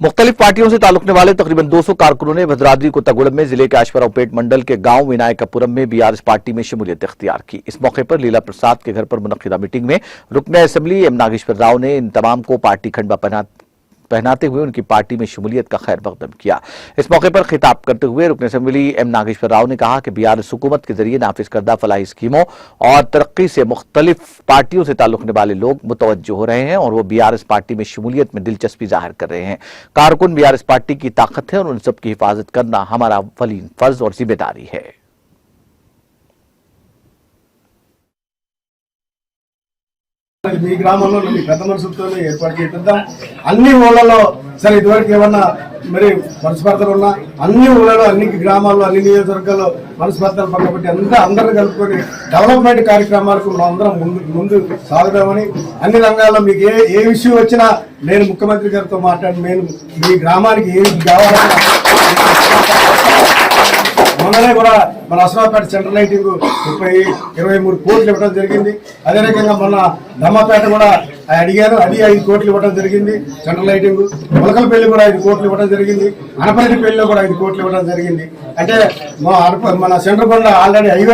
मुख्तलिफ पार्टियों से ताल्लुकने वाले तकरीबन 200 कारकुनों ने भद्राद्री कोत्तागुड़म में जिले के अश्वरावपेट मंडल के गांव विनायकपुरम में बीआरएस पार्टी में शमूलियत इख्तियार की। इस मौके पर लीला प्रसाद के घर पर मुनक्किदा मीटिंग में रुकन असेंबली एम नागेश्वर राव ने इन तमाम को पार्टी खंडवा पहनाते हुए उनकी पार्टी में शमूलियत का खैर मकदम किया। इस मौके पर खिताब करते हुए रुकन असेंबली एम नागेश्वर राव ने कहा कि बीआरएस हुकूमत के जरिए नाफिज करदा फलाही स्कीमों और तरक्की से मुख्तलिफ पार्टियों से ताल्लुकने वाले लोग मुतवज्जो हो रहे हैं और वो बीआरएस पार्टी में शमूलियत में दिलचस्पी जाहिर कर रहे हैं। कारकुन बीआरएस पार्टी की ताकत है और उन सब की हिफाजत करना हमारा अव्वलीन फर्ज और जिम्मेदारी है। మీ గ్రామంలో మీ పెద్ద మనుషులతో ఏర్పాటు చేద్దాం। అన్ని ఊళ్ళలో సరే ఇదివరకు ఏమన్నా మరి మనస్పర్ధలు ఉన్నా అన్ని ఊళ్ళలో అన్ని గ్రామాల్లో అన్ని నియోజకవర్గాల్లో మనస్పర్ధలు పక్కబట్టి అందరూ కలుపుకొని డెవలప్మెంట్ కార్యక్రమాలకు మనం అందరం ముందు సాగుదామని అన్ని రంగాల్లో మీకు ఏ విషయం వచ్చినా నేను ముఖ్యమంత్రి గారితో మాట్లాడి నేను మీ గ్రామానికి ఏది కావాలన్నా మొన్ననే కూడా మన అశ్వరావుపేట సెంట్రల్ లైటింగ్ 23 కోట్లు ఇవ్వడం జరిగింది। అదే రకంగా మొన్న దమ్మపేట కూడా అడిగారు, అది 5 కోట్లు ఇవ్వడం జరిగింది సెంట్రల్ లైటింగ్। మొలకలపల్లి కూడా 5 కోట్లు ఇవ్వడం జరిగింది। అనపరెడ్డిపల్లిలో కూడా 5 కోట్లు ఇవ్వడం జరిగింది। అంటే మన సెంట్రల్ కొండ ఆల్రెడీ హైవే